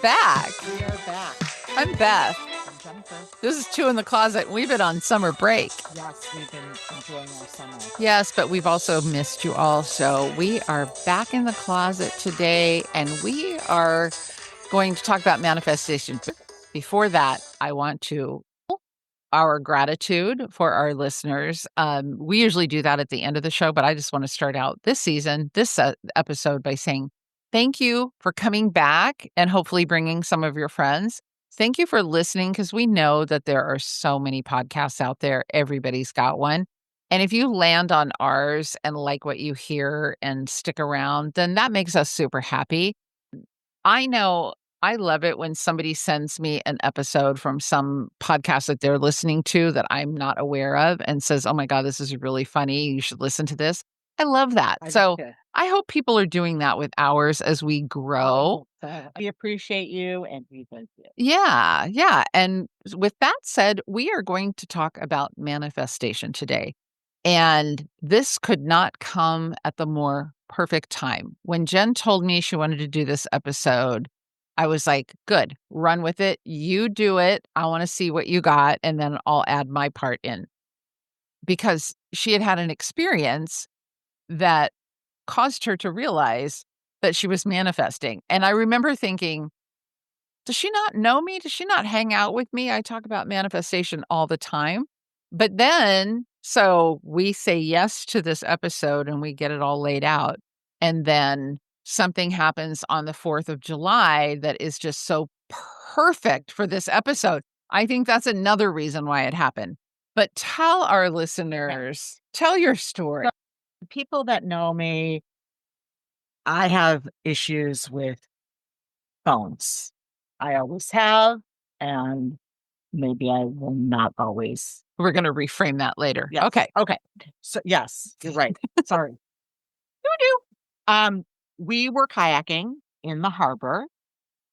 back. We are back. I'm Beth. I'm Jennifer. This is Two in the Closet. We've been on summer break. Yes, we've been enjoying our summer. Yes, but we've also missed you all. So we are back in the closet today, and we are going to talk about manifestation. But before that, I want to our gratitude for our listeners. We usually do that at the end of the show, but I just want to start out this season, this episode by saying thank you for coming back and hopefully bringing some of your friends. Thank you for listening because we know that there are so many podcasts out there. Everybody's got one. And if you land on ours and like what you hear and stick around, then that makes us super happy. I know I love it when somebody sends me an episode from some podcast that they're listening to that I'm not aware of and says, "Oh my God, this is really funny. You should listen to this." I love that. So I hope people are doing that with ours as we grow. We appreciate you and we thank you. Yeah. And with that said, we are going to talk about manifestation today. And this could not come at the more perfect time. When Jen told me she wanted to do this episode, I was like, good, run with it. You do it. I want to see what you got. And then I'll add my part in. Because she had had an experience that caused her to realize that she was manifesting. And I remember thinking, does she not know me? Does she not hang out with me? I talk about manifestation all the time. But then, so we say yes to this episode and we get it all laid out. And then something happens on the 4th of July that is just so perfect for this episode. I think that's another reason why it happened. But tell our listeners, tell your story. So, people that know me, I have issues with phones. I always have, and maybe I will not always. We're going to reframe that later. Yes. Okay. So yes, you're right. Sorry. We were kayaking in the harbor,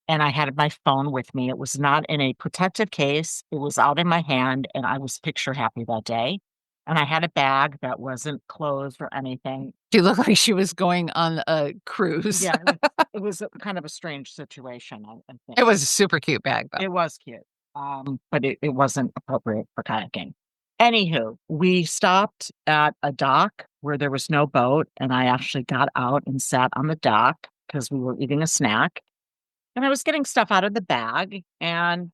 and I had my phone with me. It was not in a protective case. It was out in my hand, and I was picture happy that day. And I had a bag that wasn't closed or anything. She looked like she was going on a cruise. Yeah, it was kind of a strange situation, I think. It was a super cute bag, though. It was cute, but it wasn't appropriate for kayaking. Anywho, we stopped at a dock where there was no boat, and I actually got out and sat on the dock because we were eating a snack. And I was getting stuff out of the bag, and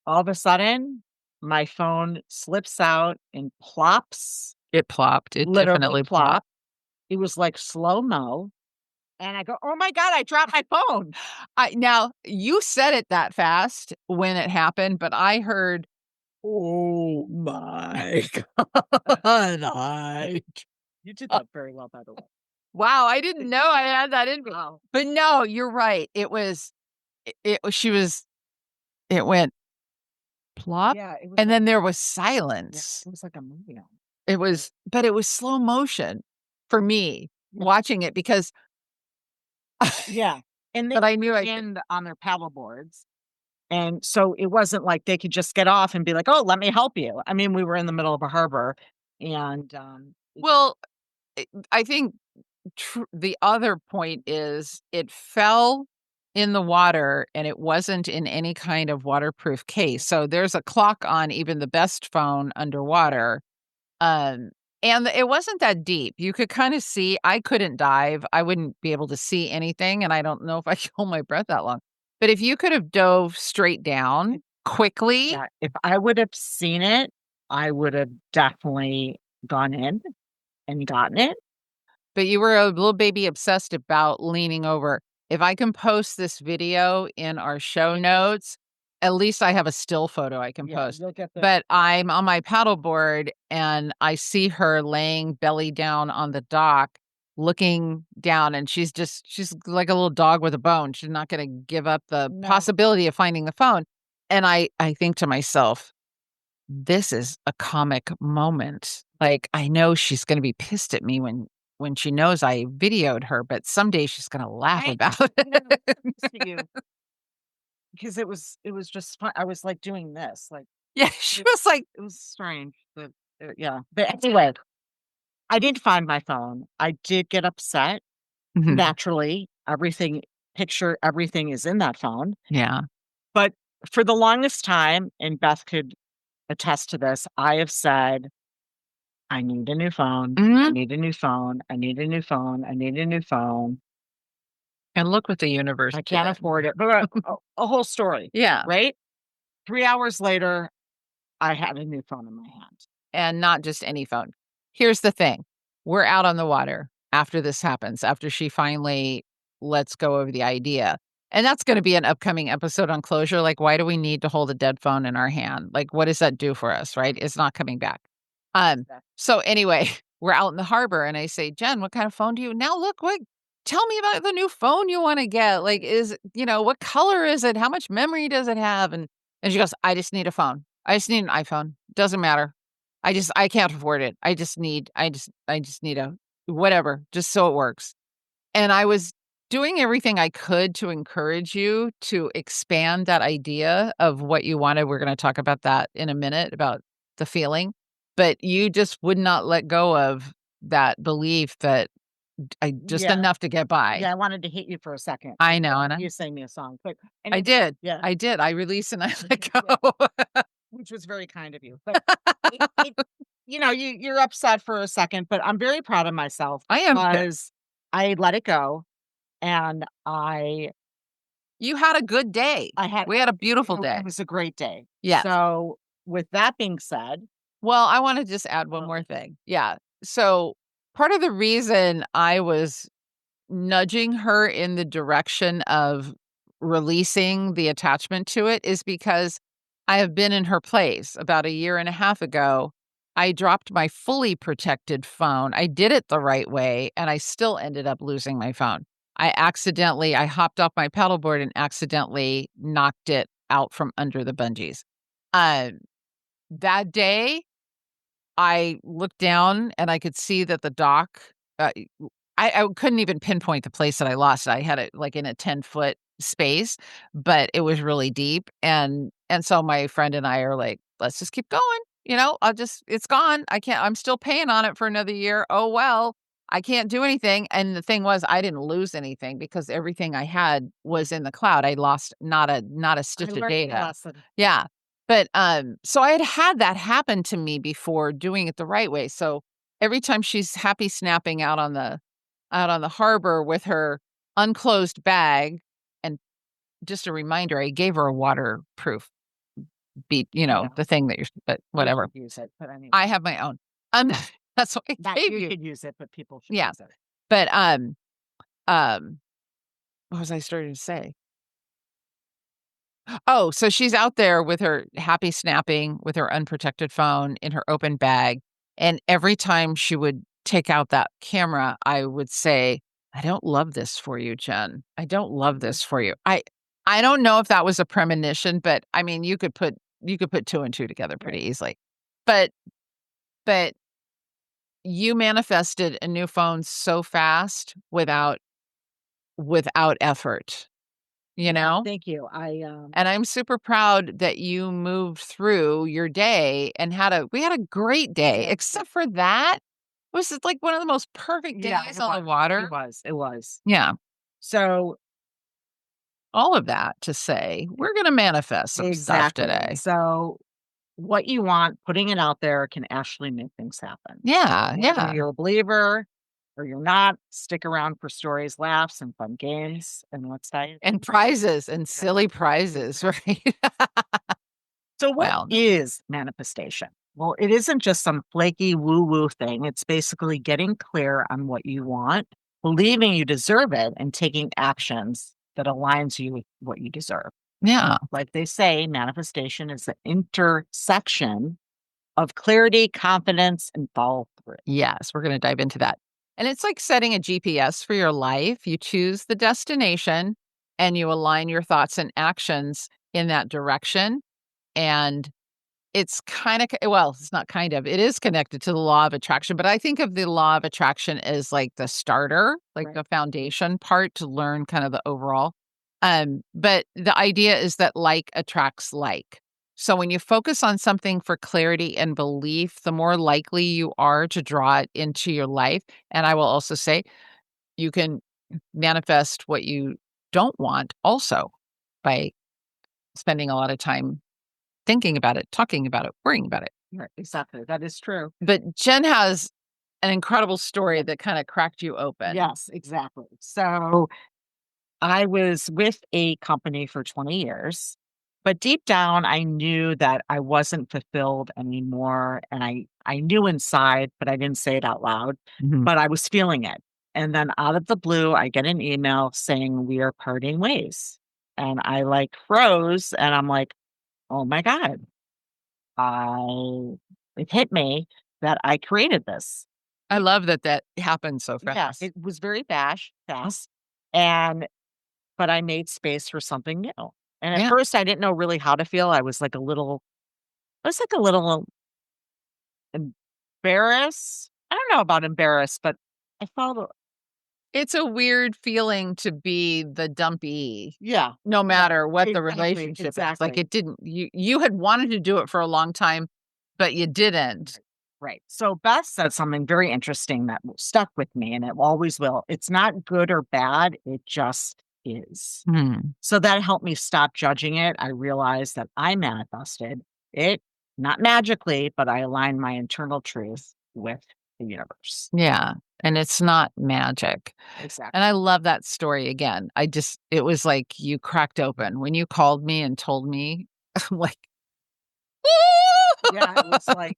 all of a sudden, my phone slips out and plops. It plopped. It Literally definitely plopped. It was like slow-mo. And I go, "Oh my God, I dropped my phone." Now, you said it that fast when it happened, but I heard, "Oh my God." You did that very well, by the way. Wow, I didn't know I had that in me. Wow. But no, you're right. It went plop, Yeah, it was and like, then there was silence. it was like a movie. It was slow motion for me Yeah. watching it because Yeah. And but I knew I could. and on their paddle boards. And so it wasn't like they could just get off and be like, "Oh, let me help you." I mean, we were in the middle of a harbor, and Well, I think the other point is it fell in the water and it wasn't in any kind of waterproof case. So there's a clock on even the best phone underwater. Um, and it wasn't that deep. You could kind of see, I couldn't dive. I wouldn't be able to see anything. And I don't know if I could hold my breath that long. But if you could have dove straight down quickly. yeah, if I would have seen it, I would have definitely gone in and gotten it. But you were a little baby obsessed about leaning over. If I can post this video in our show notes, at least I have a still photo I can post. You'll get But I'm on my paddleboard and I see her laying belly down on the dock, looking down, and she's like a little dog with a bone. She's not going to give up the possibility of finding the phone. And I think to myself, this is a comic moment. Like, I know she's going to be pissed at me when she knows I videoed her, but someday she's going to laugh about it. Because it was just fun. I was like doing this, like, Yeah, she was like, it was strange, but yeah. But anyway, I did find my phone. I did get upset. Mhm. Naturally, everything picture everything is in that phone. Yeah. But for the longest time, and Beth could attest to this, I have said, I need a new phone. I Mhm. need a new phone. I need a new phone. I need a new phone. And look what the universe I did. can't afford it. But a whole story, Yeah. right? 3 hours later, I had a new phone in my hand. And not just any phone. Here's the thing. We're out on the water after this happens, after she finally lets go of the idea. And that's gonna be an upcoming episode on closure. Like, why do we need to hold a dead phone in our hand? Like, what does that do for us, right? It's not coming back. Yeah. So anyway, we're out in the harbor and I say, "Jen, what kind of phone do you now look, what tell me about the new phone you wanna get. Like, what color is it? How much memory does it have?" And she goes, "I just need a phone. I just need an iPhone. Doesn't matter. I can't afford it. I just need a whatever, just so it works." And I was doing everything I could to encourage you to expand that idea of what you wanted. We're gonna talk about that in a minute, about the feeling, but you just would not let go of that belief that I just Yeah. enough to get by. Yeah. I wanted to hit you for a second. I know, and You sang me a song. But I anyway, did. yeah. I did. I release and I let Yeah. go. Which was very kind of you. But you're upset for a second, but I'm very proud of myself I am too. because I let it go and You had a good day. I had We had a beautiful it day. was a great day. Yes. So with that being said, Well, I wanna just add one oh, more thing. Yeah. So, part of the reason I was nudging her in the direction of releasing the attachment to it is because I have been in her place. About a year and a half ago, I dropped my fully protected phone. I did it the right way, and I still ended up losing my phone. I hopped off my paddleboard and accidentally knocked it out from under the bungees. Uh, that day I looked down and I could see that the dock, I couldn't even pinpoint the place that I lost it. I had it, like, in a 10-foot space, but it was really deep, and so my friend and I are like, "Let's just keep going, it's gone. I'm still paying on it for another year. Oh, well, I can't do anything." And the thing was, I didn't lose anything because everything I had was in the cloud. I lost not a I stitch of learned my data. lesson. Yeah. But, so I had had that happen to me before doing it the right way. So every time she's happy snapping out on the harbor with her unclosed bag, and just a reminder, I gave her a waterproof Yeah, the thing that you're, but you whatever. should use it. But anyway, I have my own. Um, that's what I not gave you you. should use it, but people should Yeah. use it. But, um, what was I starting to say? Oh, so she's out there with her happy snapping with her unprotected phone in her open bag, and every time she would take out that camera, I would say, "I don't love this for you, Jen. I don't love Mhm. this for you." I don't know if that was a premonition, but, I mean, you could put 2 and 2 together pretty Right. easily. But but you manifested a new phone so fast without effort, you Yeah, know? thank you. And I'm super proud that you moved through your day and we had a great day, Yeah, except for that. It was just like one of the most perfect yeah, days it on the was. water. It was. Yeah. So All of that to say, we're gonna manifest some stuff exactly. today. So what you want, putting it out there can actually make things happen. Yeah, Whether yeah. you're a believer or you're not, stick around for stories, laughs, and fun games. And let's dive And into it. prizes and Yeah, silly prizes, exactly. right? So, what Well, is manifestation? Well, it isn't just some flaky woo woo thing. It's basically getting clear on what you want, believing you deserve it, and taking actions that aligns you with what you deserve. yeah. Like they say, manifestation is the intersection of clarity, confidence, and follow through. Yes, we're gonna dive into that. And it's like setting a GPS for your life. You choose the destination and you align your thoughts and actions in that direction. And it's it's not kind of, it is connected to the law of attraction, but I think of the law of attraction as like the starter, like Right. the foundation part to learn kind of the overall. But the idea is that like attracts like. So when you focus on something for clarity and belief, the more likely you are to draw it into your life. And I will also say you can manifest what you don't want also by spending a lot of time thinking about it, talking about it, worrying about it. Right, exactly. That is true. But Jen has an incredible story that kind of cracked you open. Yes, exactly. So I was with a company for 20 years, but deep down, I knew that I wasn't fulfilled anymore. And I knew inside, but I didn't say it out loud, Mhm. but I was feeling it. And then out of the blue, I get an email saying we are parting ways. And I like froze and I'm like, oh my God, I, it hit me that I created this. I love that that happened so Yeah, fast. it was very fast. And but I made space for something new. And at Yeah. first, I didn't know really how to feel. I was like a little embarrassed. I don't know about embarrassed, but I felt, It's a weird feeling to be the dumpy, yeah, no yeah, matter what the exactly, relationship is. Like exactly. it didn't you had wanted to do it for a long time, but you didn't. Right, right. So Beth said something very interesting that stuck with me, and it always will. It's not good or bad, it just is. Hmm. So that helped me stop judging it. I realized that I manifested it, not magically, but I aligned my internal truth with the universe. Yeah. And it's not magic. And Exactly. I love that story again. It was like you cracked open when you called me and told me, I'm like, Yeah, it was like,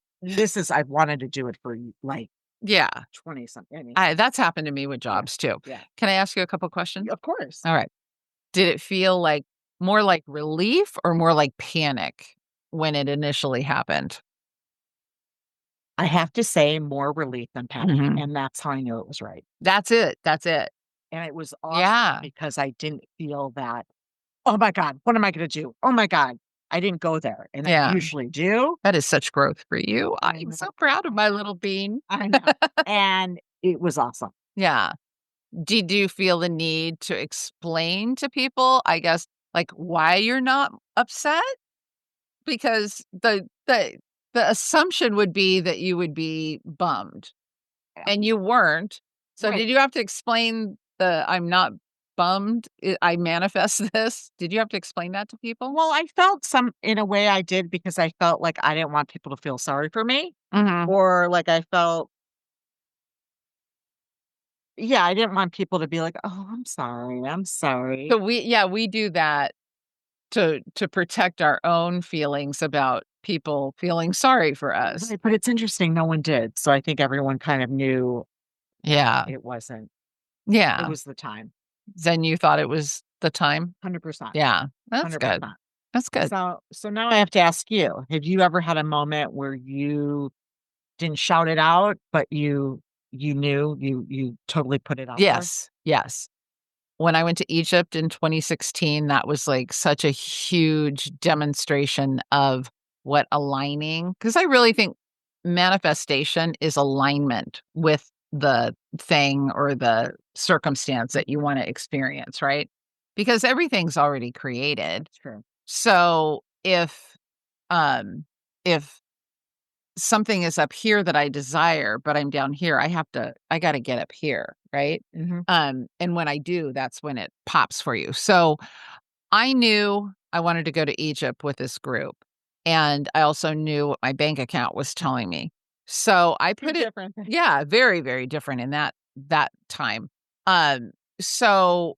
I've wanted to do it for like yeah. 20 something. I mean, That's happened to me with yeah, jobs too. yeah, Can I ask you a couple questions? of course. All right. Did it feel like more like relief or more like panic when it initially happened? I have to say more relief than panic. Mhm. And that's how I knew it was right. That's it. That's it. And it was awesome Yeah. because I didn't feel that, oh my God, what am I going to do? Oh my God. I didn't go there. And I Yeah. usually do. That is such growth for you. I I'm know. so proud of my little bean. I know. And it was awesome. Yeah. Did you feel the need to explain to people, I guess, like, why you're not upset? Because the assumption would be that you would be bummed, Yeah. and you weren't. So Right. did you have to explain the "I'm not bummed, I manifest this"? Did you have to explain that to people? Well, I felt in a way I did because I felt like I didn't want people to feel sorry for me Mhm. or like I felt, yeah, I didn't want people to be like, oh, I'm sorry. I'm sorry. So we do that to protect our own feelings about people feeling sorry for us. Right. But it's interesting. No one did. So I think everyone kind of knew Yeah. it wasn't, it Yeah. was the time. Then you thought it was the time? 100%. Yeah. That's good. 100%. That's good. So now I have to ask you, have you ever had a moment where you didn't shout it out, but you knew you totally put it out there? Yes. Yes. When I went to Egypt in 2016, that was, like, such a huge demonstration of what aligning, because I really think manifestation is alignment with the thing or the circumstance that you wanna experience, right? Because everything's already created. Sure. So if something is up here that I desire, but I'm down here, I gotta get up here, right? Mhm. And when I do, that's when it pops for you. So I knew I wanted to go to Egypt with this group, and I also knew what my bank account was telling me. So I Two put it different things. yeah, very, very different in that time. Um, so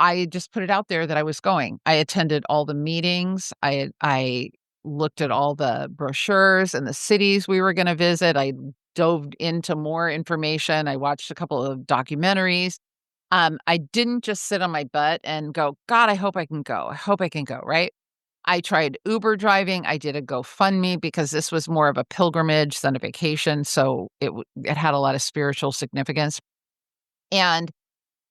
I just put it out there that I was going. I attended all the meetings. I looked at all the brochures and the cities we were gonna visit. I dove into more information. I watched a couple of documentaries. I didn't just sit on my butt and go, "God, I hope I can go. I hope I can go," right? I tried Uber driving. I did a GoFundMe because this was more of a pilgrimage than a vacation, so it had a lot of spiritual significance, and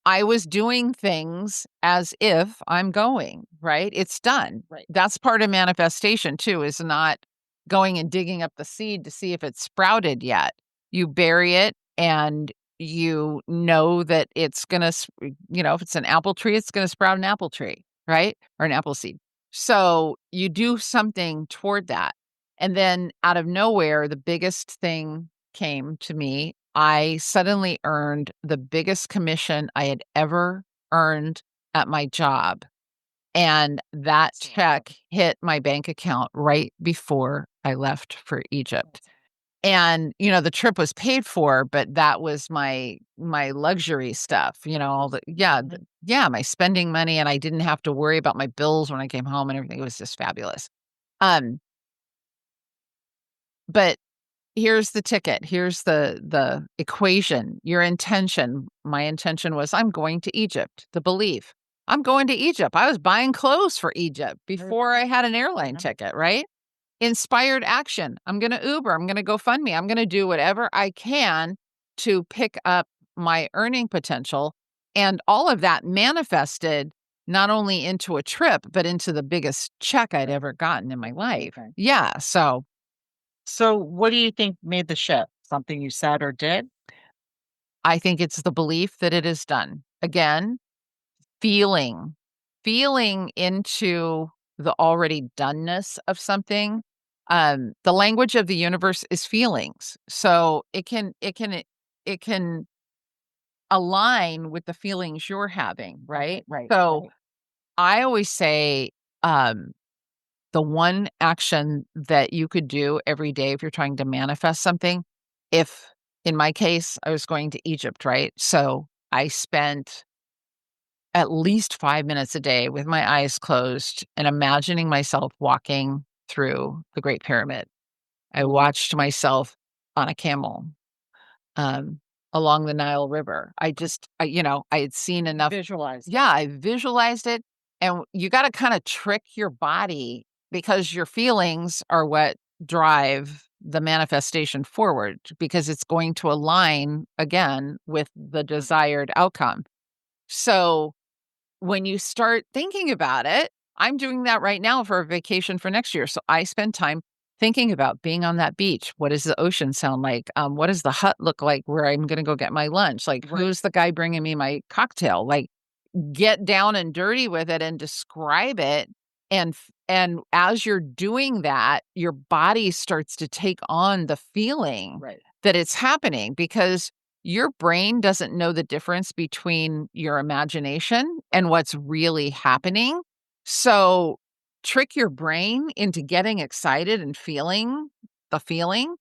I was doing things as if I'm going, right? It's done. Right. That's part of manifestation too, is not going and digging up the seed to see if it's sprouted yet. You bury it and you know that it's going to, if it's an apple tree, it's going to sprout an apple tree, right? Or an apple seed. So you do something toward that. And then out of nowhere, the biggest thing came to me. I suddenly earned the biggest commission I had ever earned at my job. And that check hit my bank account right before I left for Egypt. And, the trip was paid for, but that was my luxury stuff, all my spending money, and I didn't have to worry about my bills when I came home and everything. It was just fabulous. Um, but here's the ticket. Here's the equation. Your intention. My intention was I'm going to Egypt. The belief. I'm going to Egypt. I was buying clothes for Egypt before I had an airline ticket, right? Inspired action. I'm going to Uber. I'm going to GoFundMe. I'm going to do whatever I can to pick up my earning potential. And all of that manifested not only into a trip, but into the biggest check I'd ever gotten in my life. Okay. Yeah. So what do you think made the shift? Something you said or did? I think it's the belief that it is done. Again, feeling into the already doneness of something. The language of the universe is feelings. So it can align with the feelings you're having, right? Right. So I always say, um, the one action that you could do every day if you're trying to manifest something, if in my case, I was going to Egypt, right? So I spent at least 5 minutes a day with my eyes closed and imagining myself walking through the Great Pyramid. I watched myself on a camel, um, along the Nile River. I had seen enough. Visualize. Yeah, I visualized it, and you gotta kinda trick your body because your feelings are what drive the manifestation forward because it's going to align, again, with the desired outcome. So when you start thinking about it, I'm doing that right now for a vacation for next year. So I spend time thinking about being on that beach. What does the ocean sound like? What does the hut look like where I'm going to go get my lunch? Like, who's the guy bringing me my cocktail? Like, get down and dirty with it and describe it. And as you're doing that, your body starts to take on the feeling that it's happening because your brain doesn't know the difference between your imagination and what's really happening. So trick your brain into getting excited and feeling the feeling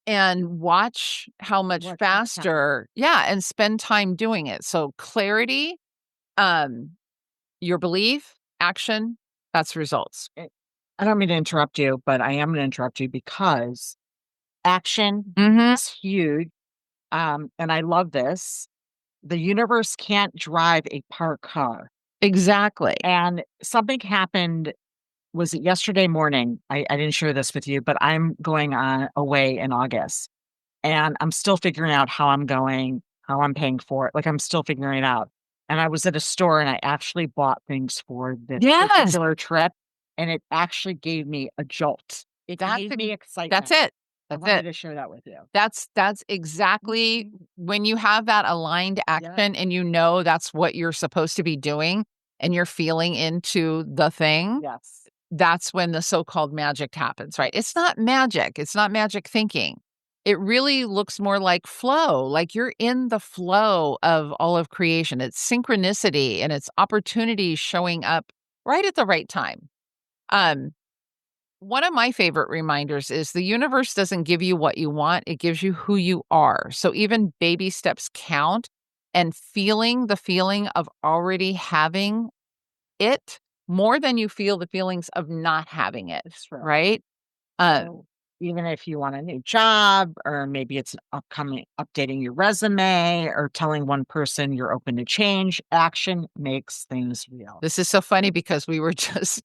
and watch how much faster. Yeah, and spend time doing it. So clarity, um, your belief, action, that's results. I don't mean to interrupt you, but I am going to interrupt you because action Mhm. is huge. And I love this. The universe can't drive a parked car. Exactly. And something happened, was it yesterday morning? I didn't share this with you, but I'm going on away in August. And I'm still figuring out how I'm going, how I'm paying for it. Like, I'm still figuring it out. And I was at a store and I actually bought things for this Yes. particular trip, and it actually gave me a jolt. It gave me excitement. That's it. I That's wanted it. to share that with you. That's exactly when you have that aligned action and you know that's what you're supposed to be doing and you're feeling into the thing, Yes. that's when the so-called magic happens, right? It's not magic. It's not magic thinking. It really looks more like flow, like you're in the flow of all of creation. It's synchronicity and it's opportunities showing up right at the right time. Um, One of my favorite reminders is the universe doesn't give you what you want, it gives you who you are. So even baby steps count and feeling the feeling of already having it more than you feel the feelings of not having it, right? Uh, So even if you want a new job, or maybe it's upcoming updating your resume, or telling one person you're open to change, action makes things real. this is so funny because we were just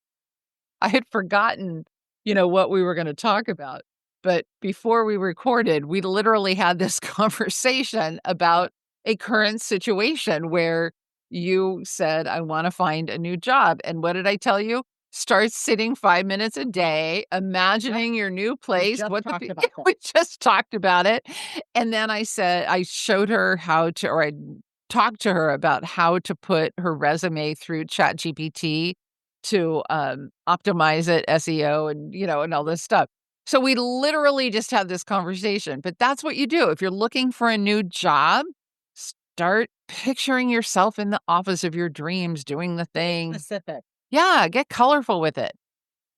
I had forgotten, what we were gonna talk about, but before we recorded, we literally had this conversation about a current situation where you said, "I wanna find a new job," and what did I tell you? Start sitting 5 minutes a day, imagining your new place, just what the talked pe about that. we just talked about it, and then I showed her how to or I talked to her about how to put her resume through ChatGPT to, optimize it, SEO, and all this stuff. So we literally just had this conversation, but that's what you do. If you're looking for a new job, start picturing yourself in the office of your dreams doing the thing. Specific. Yeah, get colorful with it.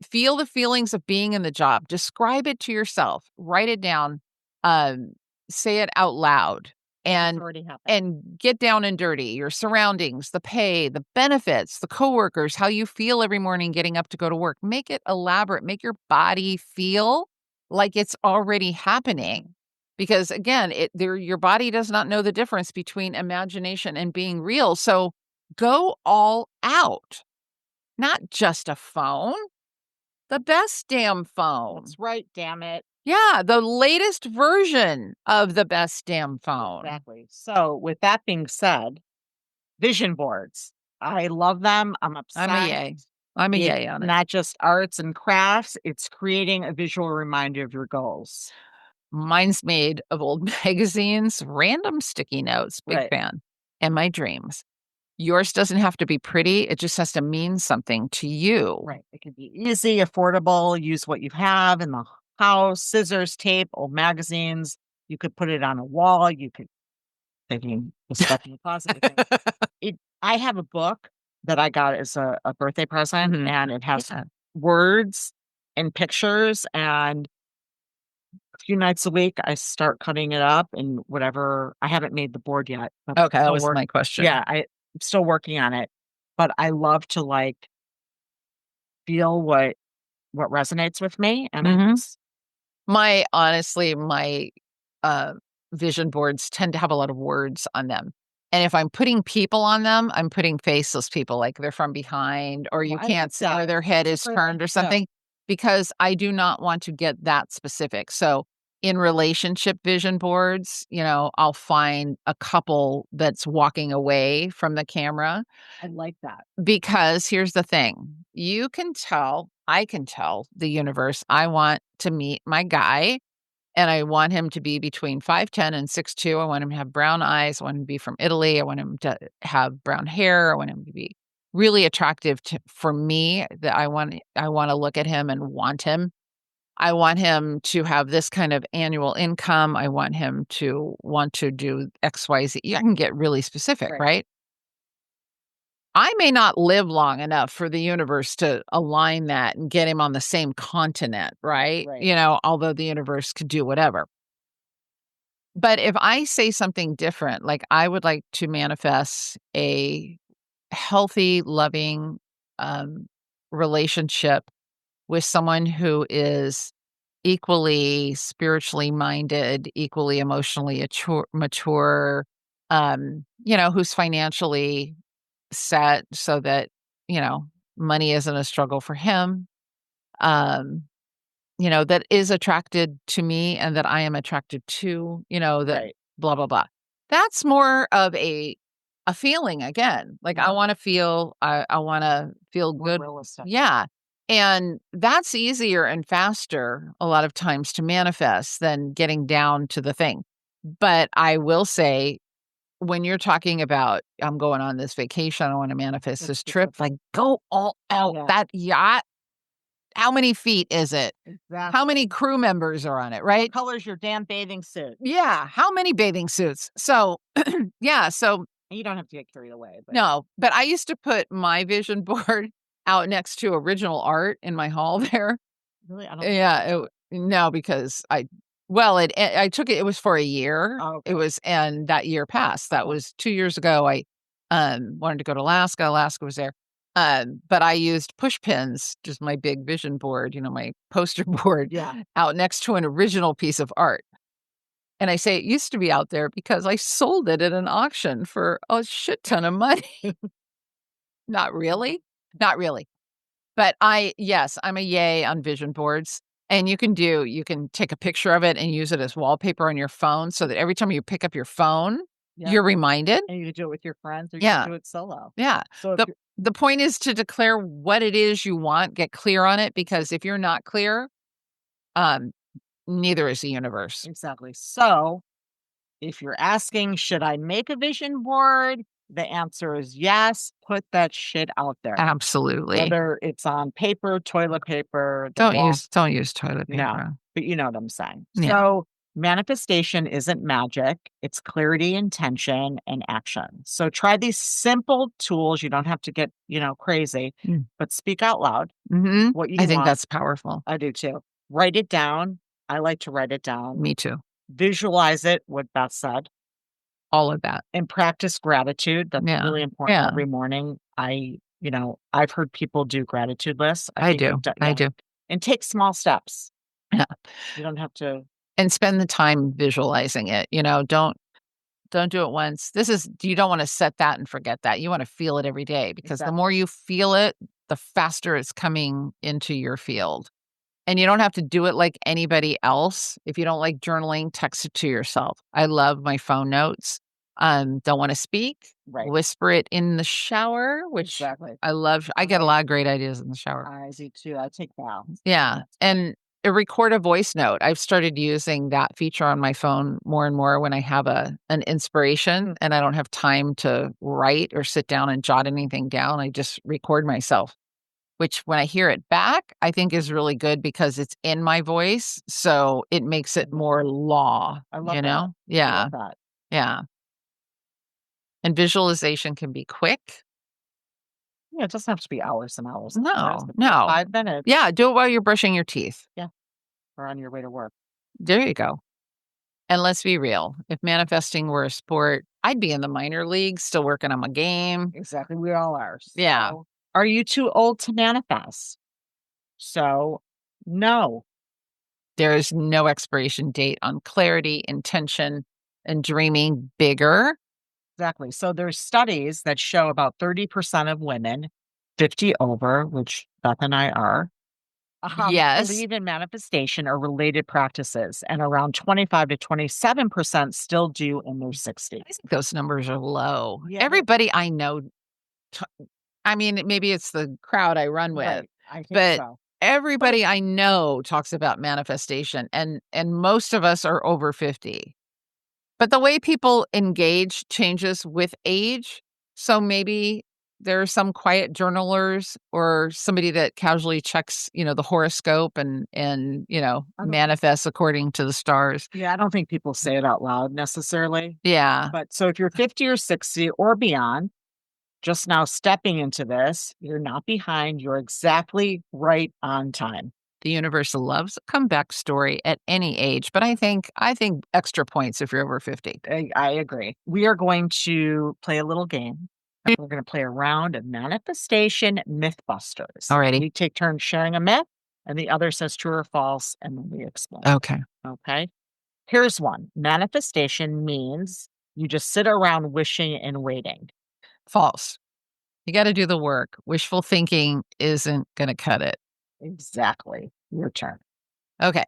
Feel the feelings of being in the job. Describe it to yourself. Write it down. Um, say it out loud. And already happened. and get down and dirty. Your surroundings, the pay, the benefits, the coworkers, how you feel every morning getting up to go to work. Make it elaborate. Make your body feel like it's already happening. Because again, your body does not know the difference between imagination and being real. So go all out. Not just a phone. The best damn phone. That's right, damn it. Yeah, the latest version of the best damn phone. Exactly. So, with that being said, vision boards. I love them. I'm I'm a obsessed. yay. I'm a It's yay on it. not just arts and crafts, it's creating a visual reminder of your goals. Mine's made of old magazines, random sticky notes, big Right. fan, and my dreams. Yours doesn't have to be pretty, it just has to mean something to you. Right. It could be easy, affordable, use what you have in the house, scissors, tape, old magazines. You could put it on a wall. You could thinking the stuff in the closet. I have a book that I got as a birthday present, Mhm. and it has Yeah. words and pictures, and a few nights a week, I start cutting it up and whatever. I haven't made the board yet, but Okay, that still was my question. yeah, I'm still working on it, but I love to, like, feel what resonates with me, and I Mhm. just Honestly, my, uh, vision boards tend to have a lot of words on them, and if I'm putting people on them, I'm putting faceless people, like they're from behind, or you I like can't see, or that. their head is Different turned or something, because I do not want to get that specific. So, in relationship vision boards, I'll find a couple that's walking away from the camera, I like that. because here's the thing, I can tell the universe I want to meet my guy, and I want him to be between 5'10" and 6'2". I want him to have brown eyes. I want him to be from Italy. I want him to have brown hair. I want him to be really attractive for me, that I wanna look at him and want him. I want him to have this kind of annual income. I want him to want to do XYZ. I can get really specific, Right, right? I may not live long enough for the universe to align that and get him on the same continent, right? right, Although the universe could do whatever. But if I say something different, like I would like to manifest a healthy, loving, um, relationship with someone who is equally spiritually minded, equally emotionally mature, who's financially set so that, you know, money isn't a struggle for him. Um, that is attracted to me and that I am attracted to, that right. blah, blah, blah. That's more of a feeling again. Like Yeah. I wanna feel More good. realistic. Yeah. And that's easier and faster a lot of times to manifest than getting down to the thing. But I will say, when you're talking about, "I'm going on this vacation, I wanna manifest That's this trip," specific. like, go all out. Yeah. That yacht, how many feet is it? How Exactly. many crew members are on it, right? Color's your damn bathing suit. Yeah, how many bathing suits? So, yeah, so And you don't have to get carried away, but no, but I used to put my vision board out next to original art in my hall there. really, I don't think Yeah, no, because I took it was for a year. oh, It okay. was and that year passed. That Uh-huh. was 2 years ago. I, wanted to go to Alaska. Alaska was there. But I used push pins, just my big vision board, my poster board, Yeah. out next to an original piece of art. And I say it used to be out there because I sold it at an auction for a shit ton of money. Not really. Not really. But yes, I'm a yay on vision boards. And you can take a picture of it and use it as wallpaper on your phone so that every time you pick up your phone, Yeah. you're reminded. And you can do it with your friends or you can Yeah. do it solo. Yeah. So if The you're the point is to declare what it is you want, get clear on it, because if you're not clear, um, neither is the universe. exactly. So if you're asking, should I make a vision board? The answer is yes. Put that shit out there. Absolutely. Whether it's on paper, toilet paper, the Don't wall. use don't use toilet No, paper. but you know what I'm saying. Yeah. So Manifestation isn't magic. It's clarity, intention, and action. So try these simple tools. You don't have to get, crazy, but speak out loud what you I think want. that's powerful. I do too. Write it down. I like to write it down. Me too. Visualize it, what Beth said, All of that. and practice gratitude. That's Yeah. really important. Yeah. Every morning, I've heard people do gratitude lists. I think do. I do. And take small steps. Yeah. You don't have to. And spend the time visualizing it. Don't do it once. You don't want to set that and forget that. You want to feel it every day, because the more you feel it, the faster it's coming into your field. And you don't have to do it like anybody else. If you don't like journaling, text it to yourself. I love my phone notes. Don't want to speak, Right. whisper it in the shower, which I love. I get a lot of great ideas in the shower. I do too. I take vows. Yeah. And record a voice note. I've started using that feature on my phone more and more when I have an inspiration and I don't have time to write or sit down and jot anything down. I just record myself, which when I hear it back, I think is really good because it's in my voice. So it makes it more law, I love that. Yeah. I love that. Yeah. And visualization can be quick. Yeah, it doesn't have to be hours and hours. No. 5 minutes. Yeah, do it while you're brushing your teeth. Yeah. Or on your way to work. There you go. And let's be real. If manifesting were a sport, I'd be in the minor leagues, still working on my game. Exactly. We all are. So, Yeah. are you too old to manifest? So, no. There is no expiration date on clarity, intention, and dreaming bigger. Exactly. So there's studies that show about 30% of women 50 over, which Beth and I are, Yes. believe in manifestation or related practices, and around 25 to 27% still do in their 60s. I think those numbers are low. Yeah. Everybody I know, maybe it's the crowd I run with, Right. I think but so. everybody I know talks about manifestation, and most of us are over 50. But the way people engage changes with age. So maybe there are some quiet journalers or somebody that casually checks, the horoscope and manifests according to the stars. Yeah, I don't think people say it out loud necessarily. Yeah. But so if you're 50 or 60 or beyond, just now stepping into this, you're not behind. You're exactly right on time. The universe loves a comeback story at any age, but I think extra points if you're over 50. I agree. We are going to play a little game. We're going to play a round of Manifestation Mythbusters. Alrighty. We take turns sharing a myth, and the other says true or false, and then we explain. Okay. Okay. Here's one. Manifestation means you just sit around wishing and waiting. False. You got to do the work. Wishful thinking isn't going to cut it. Exactly. Your turn. Okay.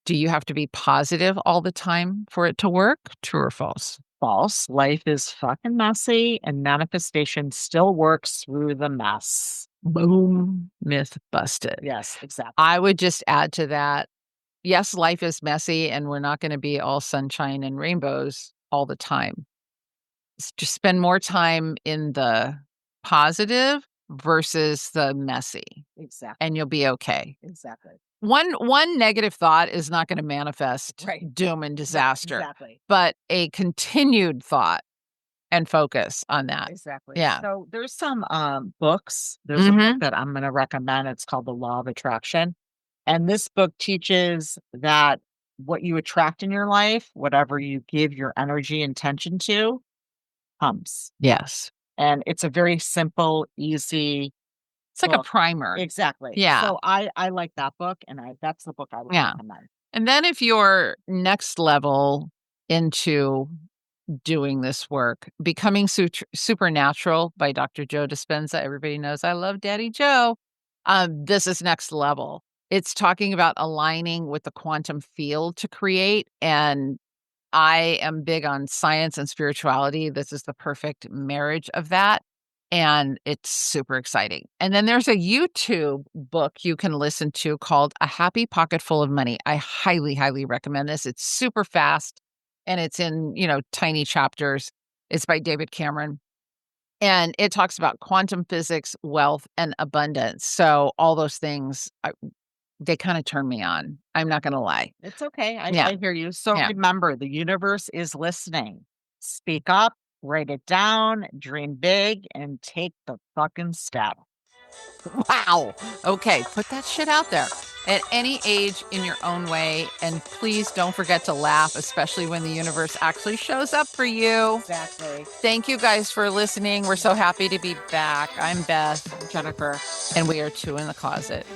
Do you have to be positive all the time for it to work? True or false? False. Life is fucking messy, and manifestation still works through the mess. Boom. Myth busted. Yes, exactly. I would just add to that. Yes, life is messy and we're not going to be all sunshine and rainbows all the time. Just spend more time in the positive versus the messy. Exactly. And you'll be okay. Exactly. One negative thought is not going to manifest doom and disaster. Exactly. But a continued thought and focus on that. Exactly. Yeah. So there's some books. There's a book that I'm going to recommend. It's called The Law of Attraction. And this book teaches that what you attract in your life, whatever you give your energy and attention to, comes. Yes. And it's a very simple, easy. It's like a primer. Exactly. Yeah. So I like that book, and that's the book I would recommend. And then if you're next level into doing this work, Becoming Supernatural by Dr. Joe Dispenza. Everybody knows I love Daddy Joe. This is next level. It's talking about aligning with the quantum field to create. And I am big on science and spirituality. This is the perfect marriage of that. And it's super exciting. And then there's a YouTube book you can listen to called A Happy Pocket Full of Money. I highly, highly recommend this. It's super fast and it's in, tiny chapters. It's by David Cameron. And it talks about quantum physics, wealth, and abundance. So all those things They kinda turn me on. I'm not gonna lie. It's okay. Yeah, I hear you. So yeah. remember, the universe is listening. Speak up, write it down, dream big, and take the fucking step. Wow. Okay, put that shit out there at any age in your own way, and please don't forget to laugh, especially when the universe actually shows up for you. Exactly. Thank you guys for listening. We're so happy to be back. I'm Beth, Jennifer. and we are two in the closet.